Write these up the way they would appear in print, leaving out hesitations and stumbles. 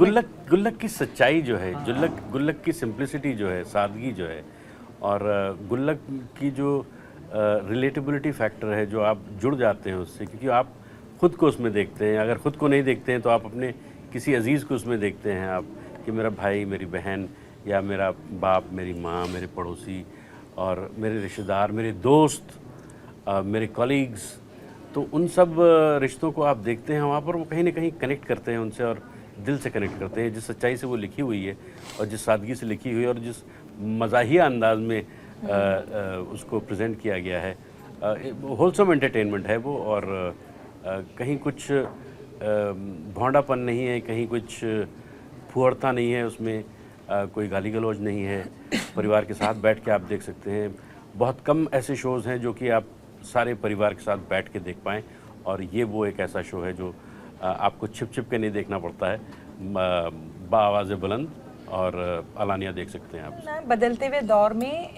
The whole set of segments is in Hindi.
गुल्लक गुल्लक की सच्चाई जो है, गुल्लक की सिंप्लिसिटी जो है, सादगी जो है, और गुल्लक की जो रिलेटेबिलिटी फैक्टर है, जो आप जुड़ जाते हैं उससे, क्योंकि आप खुद को उसमें देखते हैं। अगर खुद को नहीं देखते हैं तो आप अपने किसी अजीज़ को उसमें देखते हैं आप, कि मेरा भाई, मेरी बहन, या मेरा बाप, मेरी माँ, मेरे पड़ोसी और मेरे रिश्तेदार, मेरे दोस्त, मेरे कॉलीग्स। तो उन सब रिश्तों को आप देखते हैं वहाँ पर, वो कहीं ना कहीं कनेक्ट करते हैं उनसे, और दिल से कनेक्ट करते हैं। जिस सच्चाई से वो लिखी हुई है और जिस सादगी से लिखी हुई है और जिस मज़ाहिया अंदाज में उसको प्रेजेंट किया गया है, होलसम एंटरटेनमेंट है वो। और कहीं कुछ भौंडापन नहीं है, कहीं कुछ फुहड़ता नहीं है उसमें, कोई गाली गलौज नहीं है। परिवार के साथ बैठ के आप देख सकते हैं। बहुत कम ऐसे शोज़ हैं जो कि आप सारे परिवार के साथ बैठ के देख पाएँ, और ये वो एक ऐसा शो है जो आपको छिप छिप के नहीं देखना पड़ता है। बाआवाज़ बुलंद और अलानिया देख सकते हैं आप। बदलते हुए दौर में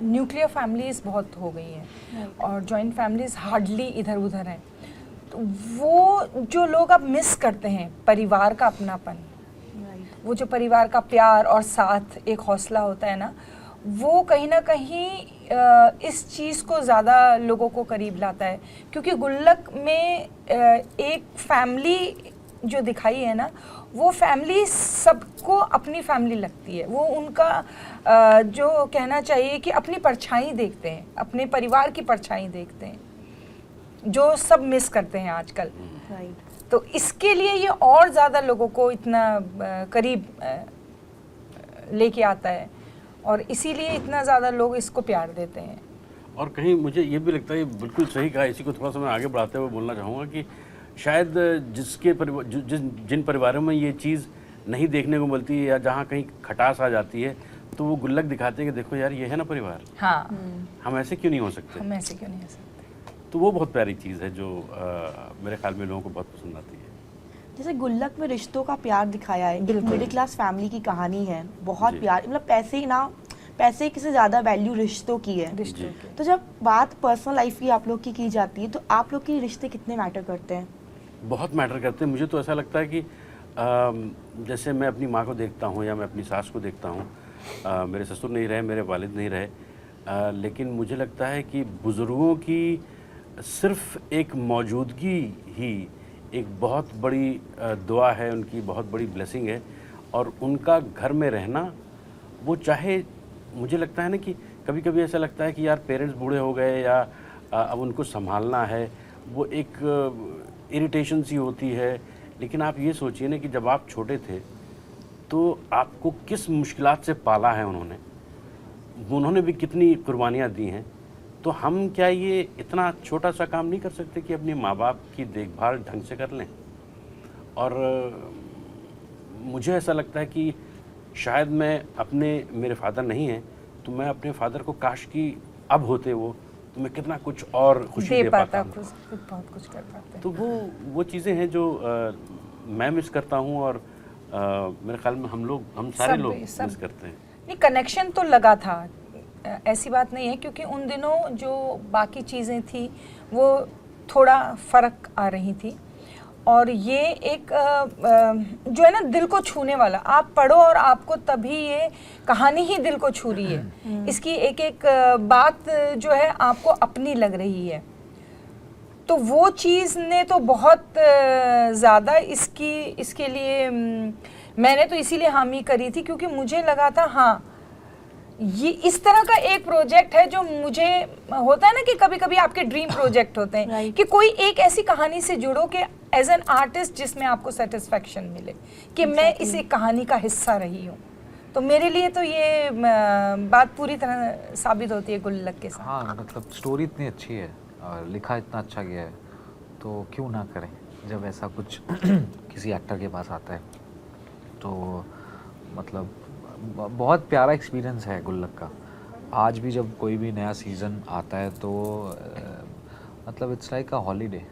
न्यूक्लियर फैमिलीज़ बहुत हो गई हैं और जॉइंट फैमिलीज़ हार्डली इधर उधर हैं। तो वो जो लोग अब मिस करते हैं परिवार का अपनापन, वो जो परिवार का प्यार और साथ, एक हौसला होता है ना, वो कहीं ना कहीं इस चीज़ को ज़्यादा लोगों को करीब लाता है। क्योंकि गुल्लक में एक फैमिली जो दिखाई है ना, वो फैमिली सबको अपनी फैमिली लगती है। वो उनका जो कहना चाहिए कि अपनी परछाई देखते हैं, अपने परिवार की परछाई देखते हैं, जो सब मिस करते हैं आजकल। तो इसके लिए ये और ज़्यादा लोगों को इतना करीब लेके आता है, और इसीलिए इतना ज़्यादा लोग इसको प्यार देते हैं। और कहीं मुझे ये भी लगता है, बिल्कुल सही कहा, इसी को थोड़ा सा मैं आगे बढ़ाते हुए बोलना चाहूँगा कि शायद जिन परिवारों में ये चीज़ नहीं देखने को मिलती है, या जहाँ कहीं खटास आ जाती है, तो वो गुल्लक दिखाते हैं कि देखो यार, ये है ना परिवार, हाँ, हम ऐसे क्यों नहीं हो सकते, हम ऐसे क्यों नहीं हो सकते। तो वो बहुत प्यारी चीज़ है जो मेरे ख्याल में लोगों को बहुत पसंद आती है। जैसे गुल्लक में रिश्तों का प्यार दिखाया है, मिडिल क्लास फैमिली की कहानी है, बहुत प्यार, मतलब पैसे ही ना, पैसे की से ज़्यादा वैल्यू रिश्तों की है। तो जब बात पर्सनल लाइफ की आप लोग की जाती है, तो आप लोग के रिश्ते कितने मैटर करते हैं? बहुत मैटर करते हैं। मुझे तो ऐसा लगता है कि जैसे मैं अपनी माँ को देखता हूँ या मैं अपनी सास को देखता हूँ, मेरे ससुर नहीं रहे, मेरे वालिद नहीं रहे, लेकिन मुझे लगता है कि बुज़ुर्गों की सिर्फ़ एक मौजूदगी ही एक बहुत बड़ी दुआ है, उनकी बहुत बड़ी ब्लेसिंग है। और उनका घर में रहना, वो चाहे, मुझे लगता है ना कि कभी कभी ऐसा लगता है कि यार पेरेंट्स बूढ़े हो गए या अब उनको संभालना है, वो एक इरिटेशन सी होती है। लेकिन आप ये सोचिए ना कि जब आप छोटे थे तो आपको किस मुश्किलात से पाला है उन्होंने भी कितनी कुर्बानियाँ दी हैं। तो हम क्या ये इतना छोटा सा काम नहीं कर सकते कि अपने माँ बाप की देखभाल ढंग से कर लें? और मुझे ऐसा लगता है कि शायद मेरे फादर नहीं हैं, तो मैं अपने फादर को काश कि अब होते वो, तो मैं कितना कुछ और खुशी दे पाता, बहुत कुछ कर पाते। तो वो चीज़ें हैं जो मैं मिस करता हूँ, और मेरे ख्याल में हम सारे लोग मिस करते हैं। नहीं, कनेक्शन तो लगा था, ऐसी बात नहीं है, क्योंकि उन दिनों जो बाकी चीज़ें थी वो थोड़ा फ़र्क आ रही थी। और ये एक जो है ना, दिल को छूने वाला, आप पढ़ो और आपको तभी ये कहानी ही दिल को छू रही है। इसकी एक एक बात जो है आपको अपनी लग रही है। तो वो चीज़ ने तो बहुत ज़्यादा इसके लिए मैंने तो इसीलिए हामी करी थी, क्योंकि मुझे लगा था हाँ, ये इस तरह का एक प्रोजेक्ट है जो मुझे होता है ना कि कभी कभी आपके ड्रीम प्रोजेक्ट होते हैं कि कोई एक ऐसी कहानी से जुड़ो कि एज एन आर्टिस्ट जिसमें आपको सेटिस्फेक्शन मिले कि मैं इस एक कहानी का हिस्सा रही हूँ। तो मेरे लिए तो ये बात पूरी तरह साबित होती है गुल्लक के साथ। हाँ, मतलब स्टोरी इतनी अच्छी है और लिखा इतना अच्छा गया है, तो क्यों ना करें जब ऐसा कुछ किसी एक्टर के पास आता है। तो मतलब बहुत प्यारा एक्सपीरियंस है गुल्लक का। आज भी जब कोई भी नया सीज़न आता है तो मतलब it's like a holiday,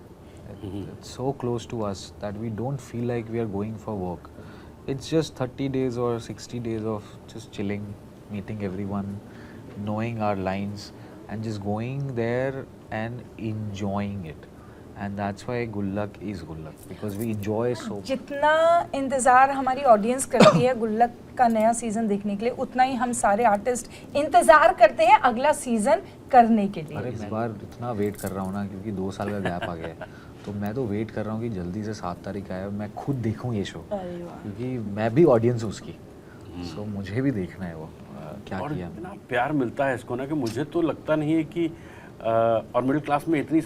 it's so close to us that we don't feel like we are going for work. It's just 30 days or 60 days of just chilling, meeting everyone, knowing our lines and just going there and enjoying it. And that's why गुल्लक इज गुल्लक बिकॉज वी एंजॉय सो। जितना इंतज़ार हमारी ऑडियंस करती है गुल्लक का नया सीज़न देखने के लिए, उतना ही हम सारे आर्टिस्ट इंतज़ार करते हैं अगला सीज़न करने के लिए। अरे इस बार इतना वेट कर रहा हूँ ना, क्योंकि 2 साल का गैप आ गया है, तो मैं तो वेट कर रहा हूँ कि जल्दी से 7 तारीख आए, मैं खुद देखूँ ये शो, क्योंकि मैं भी ऑडियंस हूँ उसकी, सो मुझे भी देखना है वो क्या और किया। इतना प्यार मिलता है इसको ना कि मुझे तो लगता नहीं है कि और मिडिल क्लास में इतने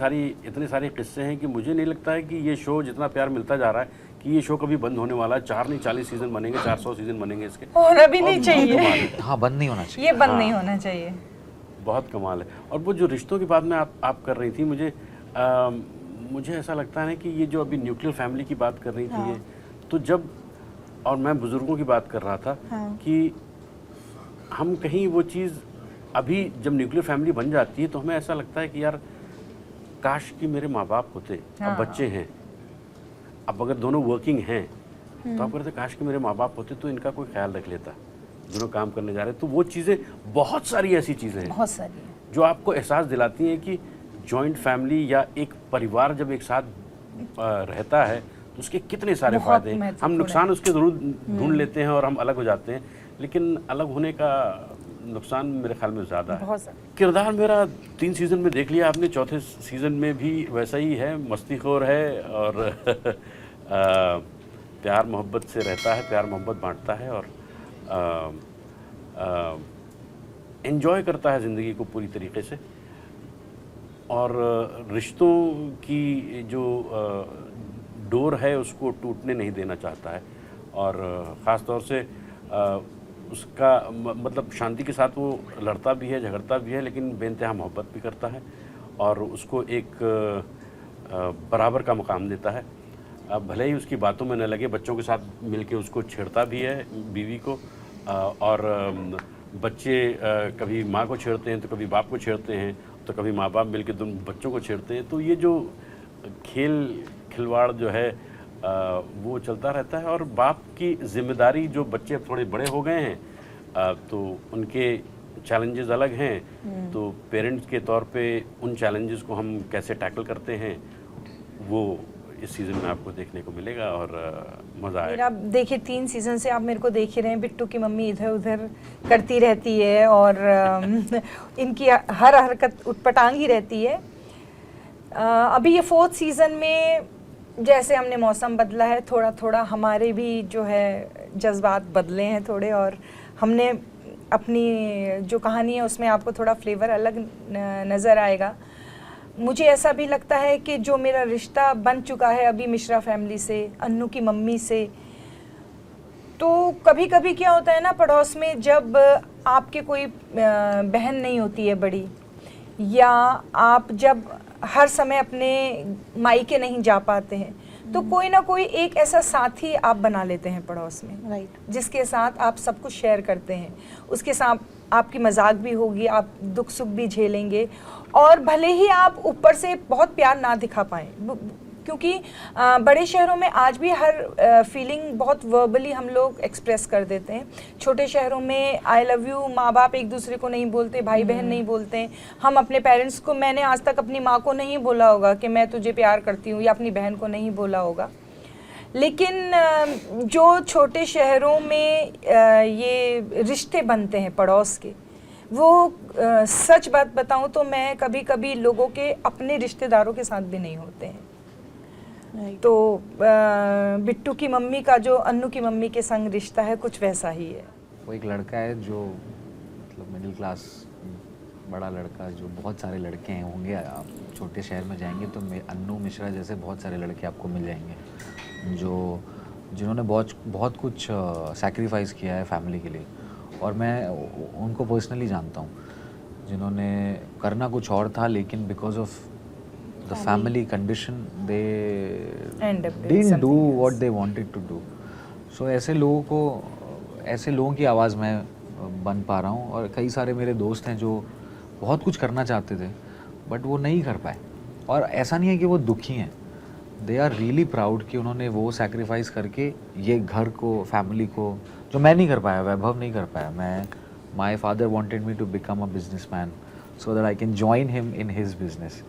सारे किस्से हैं कि मुझे नहीं लगता है कि ये शो जितना प्यार मिलता जा रहा है कि ये शो कभी बंद होने वाला है। 4 नहीं 40 सीजन बनेंगे, 400 सीजन बनेंगे इसके। और अभी नहीं बहुत चाहिए, कमाल है। हाँ, बंद नहीं होना चाहिए। ये बंद नहीं होना चाहिए। बहुत कमाल है। और वो जो रिश्तों की बात में आप कर रही थी, मुझे ऐसा लगता है कि ये जो अभी न्यूक्लियर फैमिली की बात कर रही थी ये, तो जब और मैं बुजुर्गों की बात कर रहा था कि हम कहीं वो चीज़ अभी जब न्यूक्लियर फैमिली बन जाती है तो हमें ऐसा लगता है कि यार काश कि मेरे माँ बाप होते। अब बच्चे हैं, अब अगर दोनों वर्किंग हैं तो आप कहते काश कि मेरे माँ बाप होते तो इनका कोई ख्याल रख लेता, दोनों काम करने जा रहे। तो वो चीज़ें, बहुत सारी ऐसी चीज़ें हैं बहुत सारी है जो आपको एहसास दिलाती हैं कि जॉइंट फैमिली या एक परिवार जब एक साथ रहता है तो उसके कितने सारे बहुत फायदे हैं। हम महत्वपूर्ण नुकसान उसके ज़रूर ढूंढ लेते हैं और हम अलग हो जाते हैं, लेकिन अलग होने का नुकसान मेरे ख्याल में ज़्यादा है। बहुत ज़्यादा। किरदार मेरा 3 सीज़न में देख लिया आपने, चौथे सीज़न में भी वैसा ही है, मस्तीखोर है और प्यार मोहब्बत से रहता है, प्यार मोहब्बत बांटता है और एंजॉय करता है ज़िंदगी को पूरी तरीके से। और रिश्तों की जो डोर है उसको टूटने नहीं देना चाहता है। और ख़ास तौर से उसका मतलब शांति के साथ वो लड़ता भी है, झगड़ता भी है, लेकिन बेइंतहा मोहब्बत भी करता है और उसको एक बराबर का मुकाम देता है। अब भले ही उसकी बातों में न लगे, बच्चों के साथ मिलके उसको छेड़ता भी है, बीवी को, और बच्चे कभी माँ को छेड़ते हैं तो कभी बाप को छेड़ते हैं, तो कभी माँ बाप मिलके दोनों बच्चों को छेड़ते हैं। तो ये जो खिलवाड़ जो है वो चलता रहता है। और बाप की जिम्मेदारी, जो बच्चे अब थोड़े बड़े हो गए हैं तो उनके चैलेंजेस अलग हैं, तो पेरेंट्स के तौर पे उन चैलेंजेस को हम कैसे टैकल करते हैं वो इस सीज़न में आपको देखने को मिलेगा और मज़ा आएगा। आप देखिए 3 सीज़न से आप मेरे को देख ही रहे हैं, बिट्टू की मम्मी इधर उधर करती रहती है और इनकी हर हरकत उटपटांग ही रहती है। अभी ये 4th सीज़न में जैसे हमने मौसम बदला है, थोड़ा थोड़ा हमारे भी जो है जज्बात बदले हैं थोड़े, और हमने अपनी जो कहानी है उसमें आपको थोड़ा फ्लेवर अलग नज़र आएगा। मुझे ऐसा भी लगता है कि जो मेरा रिश्ता बन चुका है अभी मिश्रा फैमिली से, अन्नू की मम्मी से, तो कभी कभी क्या होता है ना, पड़ोस में जब आपके कोई बहन नहीं होती है बड़ी, या आप जब हर समय अपने मायके नहीं जा पाते हैं, तो कोई ना कोई एक ऐसा साथी आप बना लेते हैं पड़ोस में, राइट, जिसके साथ आप सब कुछ शेयर करते हैं। उसके साथ आपकी मजाक भी होगी, आप दुख सुख भी झेलेंगे, और भले ही आप ऊपर से बहुत प्यार ना दिखा पाएँ, क्योंकि बड़े शहरों में आज भी हर फीलिंग बहुत वर्बली हम लोग एक्सप्रेस कर देते हैं। छोटे शहरों में आई लव यू माँ बाप एक दूसरे को नहीं बोलते, भाई बहन नहीं बोलते हैं। हम अपने पेरेंट्स को, मैंने आज तक अपनी माँ को नहीं बोला होगा कि मैं तुझे प्यार करती हूँ, या अपनी बहन को नहीं बोला होगा। लेकिन जो छोटे शहरों में ये रिश्ते बनते हैं पड़ोस के, वो सच बात बताऊँ तो मैं कभी कभी लोगों के अपने रिश्तेदारों के साथ भी नहीं होते हैं। तो बिट्टू की मम्मी का जो अन्नू की मम्मी के संग रिश्ता है कुछ वैसा ही है। वो एक लड़का है जो मतलब मिडिल क्लास बड़ा लड़का, जो बहुत सारे लड़के हैं होंगे, आप छोटे शहर में जाएंगे तो अन्नू मिश्रा जैसे बहुत सारे लड़के आपको मिल जाएंगे जिन्होंने बहुत कुछ सैक्रिफाइस किया है फैमिली के लिए, और मैं उनको पर्सनली जानता हूँ, जिन्होंने करना कुछ और था लेकिन because of the family condition they didn't do what they wanted to do. So ऐसे लोगों की आवाज़ मैं बन पा रहा हूँ। और कई सारे मेरे दोस्त हैं जो बहुत कुछ करना चाहते थे बट वो नहीं कर पाए, और ऐसा नहीं है कि वो दुखी हैं, दे आर रियली प्राउड कि उन्होंने वो सैक्रिफाइस करके ये घर को, फैमिली को, जो मैं नहीं कर पाया, वैभव नहीं कर पाया। My father wanted me to become a business man so that I can join him in his business.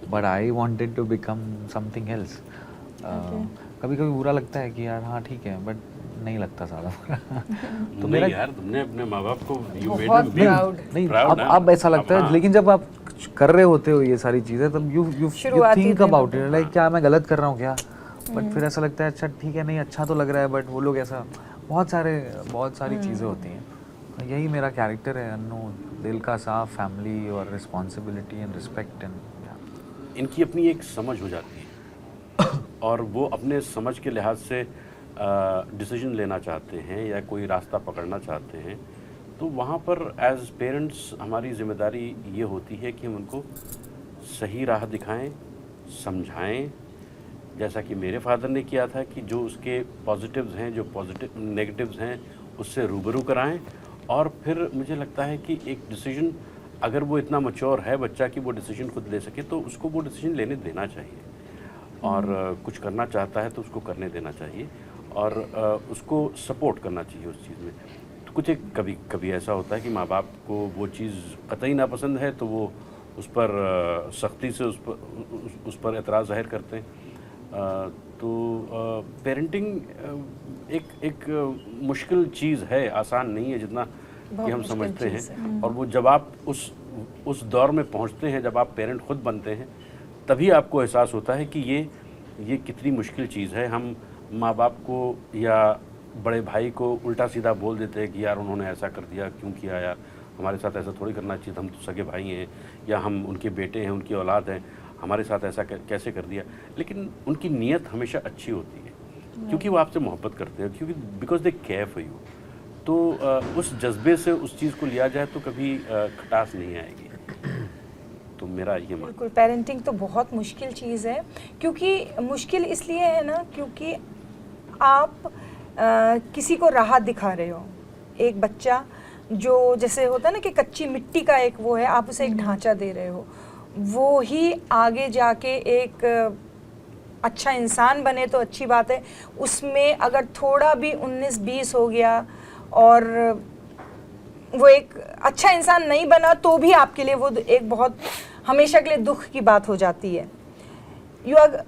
But I wanted to become something else. कभी कभी बुरा लगता है कि यार हाँ ठीक है, बट नहीं लगता ज़्यादा तो मेरा यार तुमने अपने माँ बाप को बहुत प्राउड नहीं अब ऐसा लगता है, लेकिन जब आप कर रहे होते हो ये सारी चीज़ें तब you think about it, like क्या मैं गलत कर रहा हूँ क्या, बट फिर ऐसा लगता है अच्छा ठीक है, नहीं अच्छा तो लग रहा है, बट वो लोग ऐसा बहुत सारी चीज़ें होती हैं। यही मेरा कैरेक्टर है अन्नू, दिल का साफ, फैमिली और रिस्पॉन्सिबिलिटी एंड रिस्पेक्ट एंड इनकी अपनी एक समझ हो जाती है और वो अपने समझ के लिहाज से डिसीजन लेना चाहते हैं या कोई रास्ता पकड़ना चाहते हैं, तो वहाँ पर एज पेरेंट्स हमारी जिम्मेदारी ये होती है कि हम उनको सही राह दिखाएं, समझाएं, जैसा कि मेरे फादर ने किया था कि जो उसके पॉजिटिव्स हैं, जो नेगेटिव्स हैं, उससे रूबरू कराएं। और फिर मुझे लगता है कि एक डिसीजन अगर वो इतना मैच्योर है बच्चा कि वो डिसीजन खुद ले सके, तो उसको वो डिसीजन लेने देना चाहिए। और कुछ करना चाहता है तो उसको करने देना चाहिए और उसको सपोर्ट करना चाहिए उस चीज़ में। तो कुछ एक कभी ऐसा होता है कि माँ बाप को वो चीज़ कतई नापसंद है तो वो उस पर सख्ती से उस पर एतराज़ जाहिर करते हैं। तो पेरेंटिंग एक मुश्किल चीज़ है, आसान नहीं है जितना कि हम समझते हैं। और वो जब आप उस दौर में पहुंचते हैं, जब आप पेरेंट खुद बनते हैं, तभी आपको एहसास होता है कि ये कितनी मुश्किल चीज़ है। हम माँ बाप को या बड़े भाई को उल्टा सीधा बोल देते हैं कि यार उन्होंने ऐसा कर दिया, क्यों किया यार, हमारे साथ ऐसा थोड़ी करना चाहिए, हम तो सगे भाई हैं या हम उनके बेटे हैं, उनकी औलाद हैं, हमारे साथ ऐसा कैसे कर दिया। लेकिन उनकी नीयत हमेशा अच्छी होती है क्योंकि वो आपसे मोहब्बत करते हैं, क्योंकि because they care for you. तो उस जज्बे से उस चीज़ को लिया जाए तो कभी खटास नहीं आएगी। तो मेरा ये मान। बिल्कुल, पेरेंटिंग तो बहुत मुश्किल चीज़ है, क्योंकि मुश्किल इसलिए है ना क्योंकि आप किसी को राह दिखा रहे हो। एक बच्चा जो जैसे होता है ना कि कच्ची मिट्टी का एक वो है, आप उसे एक ढांचा दे रहे हो, वो ही आगे जाके एक अच्छा इंसान बने तो अच्छी बात है। उसमें अगर थोड़ा भी 19-20 हो गया और वो एक अच्छा इंसान नहीं बना तो भी आपके लिए वो एक बहुत हमेशा के लिए दुख की बात हो जाती है। You are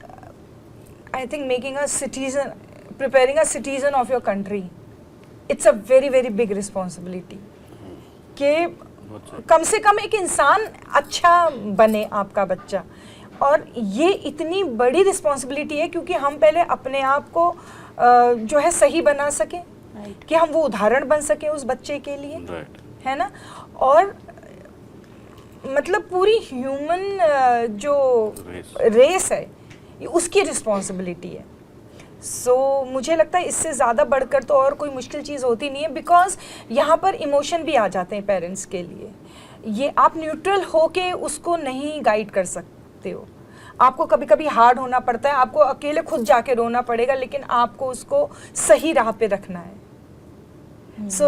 I think making a citizen, preparing a citizen of your country. It's a very very big responsibility कि कम से कम एक इंसान अच्छा बने आपका बच्चा। और ये इतनी बड़ी रिस्पॉन्सिबिलिटी है क्योंकि हम पहले अपने आप को जो है सही बना सकें, कि हम वो उदाहरण बन सकें उस बच्चे के लिए, है ना। और मतलब पूरी ह्यूमन जो रेस है उसकी रिस्पॉन्सिबिलिटी है। सो मुझे लगता है इससे ज़्यादा बढ़कर तो और कोई मुश्किल चीज़ होती नहीं है, बिकॉज यहाँ पर इमोशन भी आ जाते हैं पेरेंट्स के लिए। ये आप न्यूट्रल होके उसको नहीं गाइड कर सकते हो, आपको कभी कभी हार्ड होना पड़ता है, आपको अकेले खुद जाके रोना पड़ेगा, लेकिन आपको उसको सही राह पे रखना है। So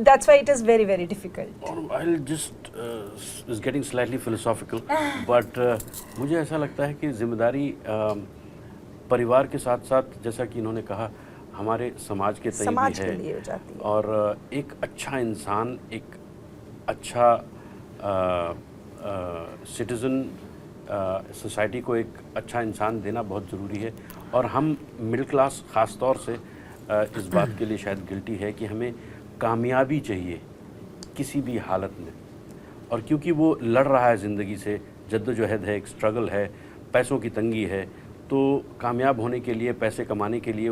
that's why it is very very difficult. I'll just is getting slightly philosophical, but मुझे ऐसा लगता है कि जिम्मेदारी परिवार के साथ साथ, जैसा कि इन्होंने कहा, हमारे समाज के तय भी है, लिए हो जाती है। और एक अच्छा इंसान, एक अच्छा सिटीज़न, सोसाइटी को एक अच्छा इंसान देना बहुत ज़रूरी है। और हम मिडिल क्लास ख़ास तौर से इस बात के लिए शायद गिल्टी है कि हमें कामयाबी चाहिए किसी भी हालत में। और क्योंकि वो लड़ रहा है ज़िंदगी से, जद्दोजहद है, एक स्ट्रगल है, पैसों की तंगी है, तो कामयाब होने के लिए, पैसे कमाने के लिए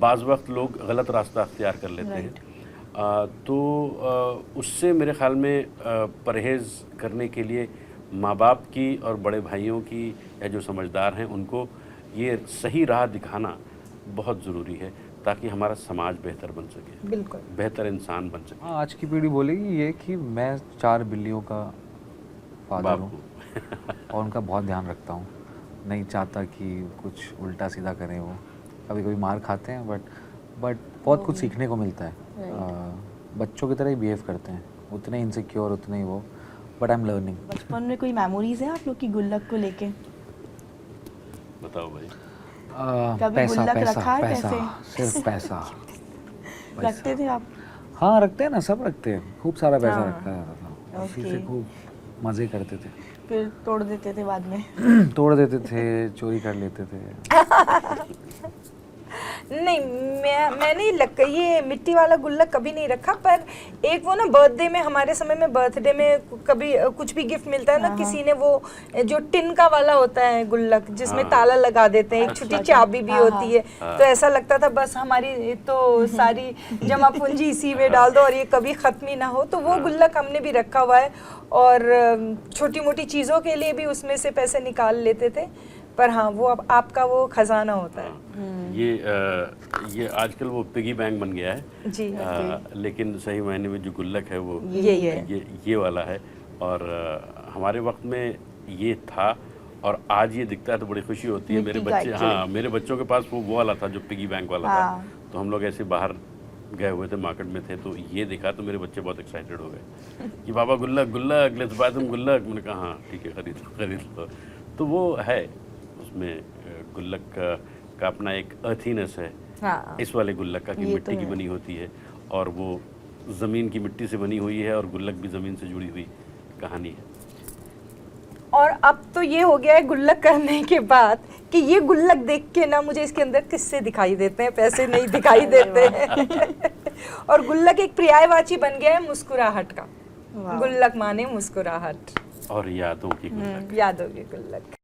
बाज़ वक्त लोग गलत रास्ता अख्तियार कर लेते हैं। तो उससे मेरे ख़्याल में परहेज़ करने के लिए माँ बाप की और बड़े भाइयों की या जो समझदार हैं उनको ये सही राह दिखाना बहुत ज़रूरी है, ताकि हमारा समाज बेहतर बन सके, बिल्कुल बेहतर इंसान बन सके। हाँ, आज की पीढ़ी बोलेगी ये कि मैं 4 बिल्लियों का फादर हूँ और उनका बहुत ध्यान रखता हूँ, नहीं चाहता कि कुछ उल्टा सीधा करें। वो कभी कभी मार खाते हैं, बट बहुत कुछ सीखने को मिलता है। बच्चों की तरह ही बिहेव करते हैं, उतने इनसिक्योर, उतने ही वो, बट आई एम लर्निंग। बचपन में कोई मेमोरीज है आप लोग की गुल्लक को लेके? बताओ भाई। कभी पैसा गुल्लक पैसा रखा है? पैसा, पैसे सिर्फ पैसा। रखते थे आप? हाँ रखते हैं ना, सब रखते हैं, खूब सारा पैसा हाँ। रखा जाता था, उसी ओके। से खूब मज़े करते थे। फिर तोड़ देते थे बाद में। तोड़ देते थे, चोरी कर लेते थे। नहीं, मैंने ये मिट्टी वाला गुल्लक कभी नहीं रखा, पर एक वो ना बर्थडे में, हमारे समय में बर्थडे में कभी कुछ भी गिफ्ट मिलता है ना, किसी ने वो जो टिन का वाला होता है गुल्लक जिसमें ताला लगा देते हैं, एक छोटी चाबी भी होती है, तो ऐसा लगता था बस हमारी तो सारी जमा पूंजी इसी में डाल दो और ये कभी खत्म ही ना हो। तो वो गुल्लक हमने भी रखा हुआ है और छोटी मोटी चीज़ों के लिए भी उसमें से पैसे निकाल लेते थे। पर हाँ, वो अब आपका वो खजाना होता है। ये आजकल वो पिगी बैंक बन गया है जी। लेकिन सही मायने में जो गुल्लक है वो यही है। ये वाला है। और हमारे वक्त में ये था और आज ये दिखता है तो बड़ी खुशी होती है। मेरे बच्चे, हाँ, मेरे बच्चों के पास वो वाला था जो पिगी बैंक वाला था। तो हम लोग ऐसे बाहर गए हुए थे, मार्केट में थे, तो ये देखा तो मेरे बच्चे बहुत एक्साइटेड हो गए कि बाबा गुल्लक गुल्लक लेट्स बाय सम गुल्लक। मैंने कहा हाँ ठीक है, खरीद लो। तो वो है, उसमें गुल्लक का अपना एक अर्थीनेस है। हाँ। इस वाले गुल्लक का कि मिट्टी की बनी होती है और वो ज़मीन की मिट्टी से बनी हुई है और गुल्लक भी ज़मीन से जुड़ी हुई कहानी है। और अब तो ये हो गया है गुल्लक करने के बाद कि ये गुल्लक देख के ना मुझे इसके अंदर किस्से दिखाई देते हैं, पैसे नहीं दिखाई देते हैं। और गुल्लक एक पर्यायवाची बन गया है मुस्कुराहट का। गुल्लक माने मुस्कुराहट और यादों की गुल्लक। यादों की गुल्लक।